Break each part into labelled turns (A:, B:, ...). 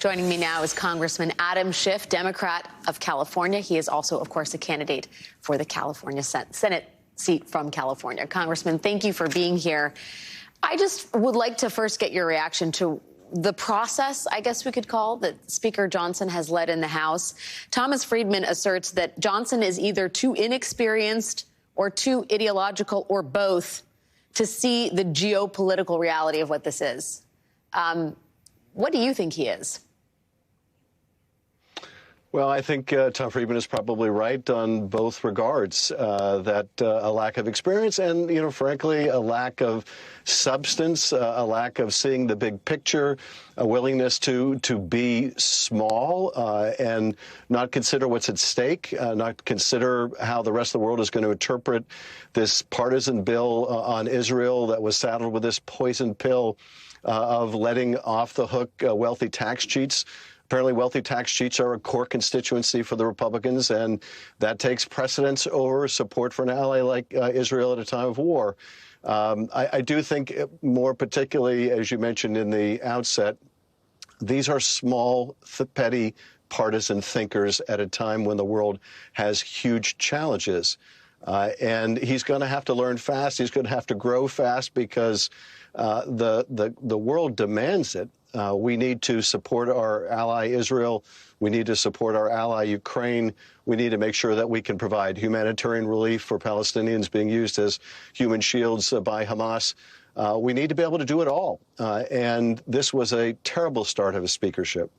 A: Joining me now is Congressman Adam Schiff, Democrat of California. He is also, of course, a candidate for the California Senate seat from California. Congressman, thank you for being here. I just would like to first get your reaction to the process, I guess we could call, that Speaker Johnson has led in the House. Thomas Friedman asserts that Johnson is either too inexperienced or too ideological or both to see the geopolitical reality of what this is. What do you think he is?
B: Well, I think Tom Friedman is probably right on both regards, that a lack of experience and, frankly, a lack of substance, a lack of seeing the big picture, a willingness to be small and not consider what's at stake, not consider how the rest of the world is going to interpret this partisan bill on Israel that was saddled with this poison pill of letting off the hook wealthy tax cheats. Apparently, wealthy tax cheats are a core constituency for the Republicans, and that takes precedence over support for an ally like Israel at a time of war. I do think, more particularly, as you mentioned in the outset, these are small, petty, partisan thinkers at a time when the world has huge challenges. And he's going to have to learn fast. He's going to have to grow fast because the world demands it. We need to support our ally Israel. We need to support our ally Ukraine. We need to make sure that we can provide humanitarian relief for Palestinians being used as human shields by Hamas. We need to be able to do it all. And this was a terrible start of his speakership.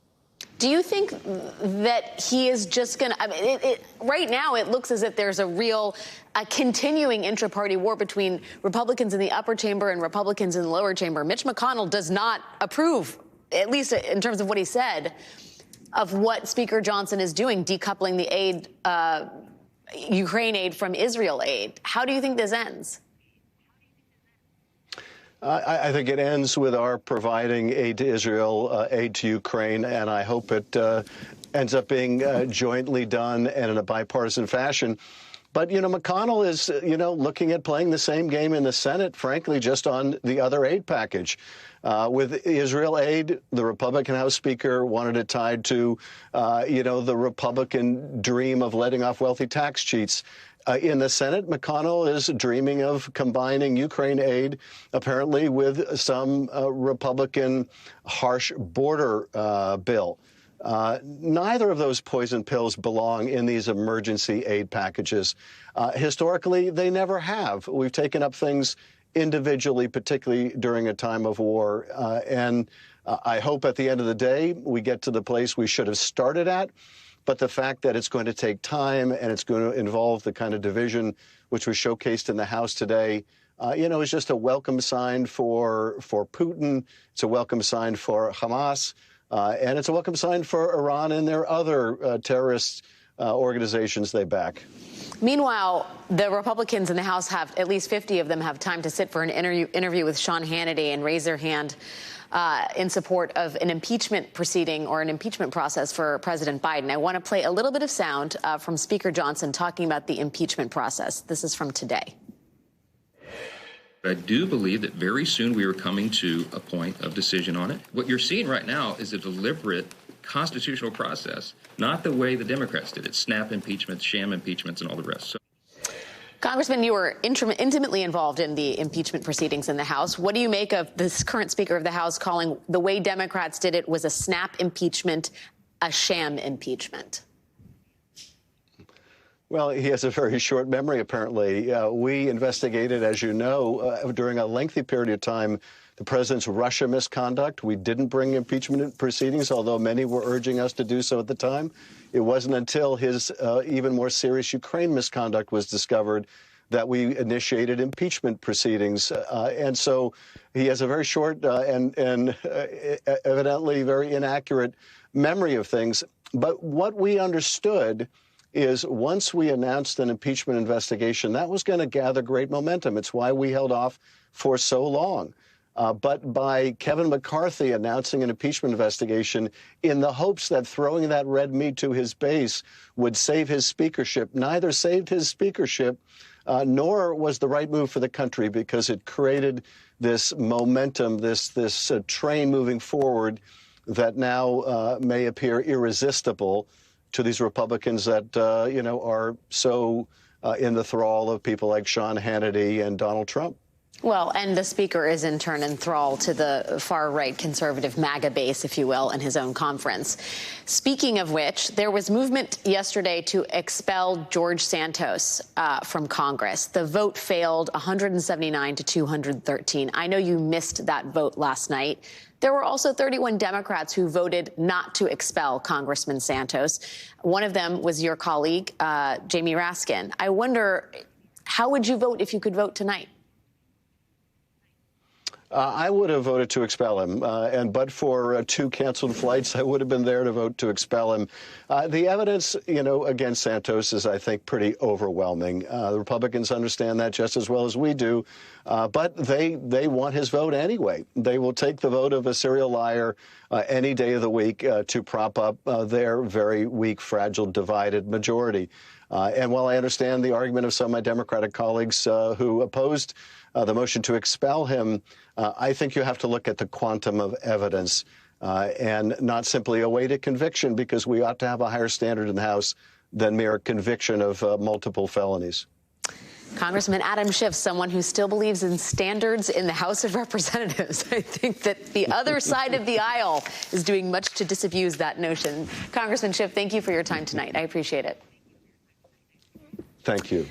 A: Do you think that he is just going to, right now it looks as if there's a continuing intra-party war between Republicans in the upper chamber and Republicans in the lower chamber. Mitch McConnell does not approve, at least in terms of what he said, of what Speaker Johnson is doing, decoupling the aid, Ukraine aid from Israel aid. How do you think this ends?
B: I think it ends with our providing aid to Israel, aid to Ukraine, and I hope it ends up being jointly done and in a bipartisan fashion. But, McConnell is, looking at playing the same game in the Senate, frankly, just on the other aid package. With Israel aid, the Republican House Speaker wanted it tied to, the Republican dream of letting off wealthy tax cheats. In the Senate, McConnell is dreaming of combining Ukraine aid, apparently, with some Republican harsh border bill. Neither of those poison pills belong in these emergency aid packages. Historically, they never have. We've taken up things individually, particularly during a time of war. And I hope at the end of the day, we get to the place we should have started at. But the fact that it's going to take time and it's going to involve the kind of division which was showcased in the House today, is just a welcome sign for Putin. It's a welcome sign for Hamas. And it's a welcome sign for Iran and their other terrorist organizations they back.
A: Meanwhile, the Republicans in the House have, at least 50 of them, have time to sit for an interview with Sean Hannity and raise their hand in support of an impeachment proceeding or an impeachment process for President Biden. I want to play a little bit of sound from Speaker Johnson talking about the impeachment process. This is from today.
C: I do believe that very soon we are coming to a point of decision on it. What you're seeing right now is a deliberate constitutional process, not the way the Democrats did it, snap impeachments, sham impeachments, and all the rest.
A: Congressman, you were intimately involved in the impeachment proceedings in the House. What do you make of this current Speaker of the House calling the way Democrats did it was a snap impeachment, a sham impeachment?
B: Well, he has a very short memory, apparently. We investigated, as you know, during a lengthy period of time, the president's Russia misconduct. We didn't bring impeachment proceedings, although many were urging us to do so at the time. It wasn't until his even more serious Ukraine misconduct was discovered that we initiated impeachment proceedings. And so he has a very short and evidently very inaccurate memory of things. But what we understood is once we announced an impeachment investigation, that was going to gather great momentum. It's why we held off for so long. But by Kevin McCarthy announcing an impeachment investigation in the hopes that throwing that red meat to his base would save his speakership, neither saved his speakership nor was the right move for the country, because it created this momentum, this train moving forward that now may appear irresistible to these Republicans that, are so in the thrall of people like Sean Hannity and Donald Trump.
A: Well, and the speaker is in turn enthralled to the far-right conservative MAGA base, if you will, in his own conference. Speaking of which, there was movement yesterday to expel George Santos from Congress. The vote failed 179 to 213. I know you missed that vote last night. There were also 31 Democrats who voted not to expel Congressman Santos. One of them was your colleague, Jamie Raskin. I wonder, how would you vote if you could vote tonight?
B: I would have voted to expel him, but for 2 canceled flights, I would have been there to vote to expel him. The evidence, against Santos is, I think, pretty overwhelming. The Republicans understand that just as well as we do, but they want his vote anyway. They will take the vote of a serial liar any day of the week to prop up their very weak, fragile, divided majority. And while I understand the argument of some of my Democratic colleagues who opposed the motion to expel him, I think you have to look at the quantum of evidence and not simply await a conviction, because we ought to have a higher standard in the House than mere conviction of multiple felonies.
A: Congressman Adam Schiff, someone who still believes in standards in the House of Representatives. I think that the other side of the aisle is doing much to disabuse that notion. Congressman Schiff, thank you for your time tonight. I appreciate it.
B: Thank you.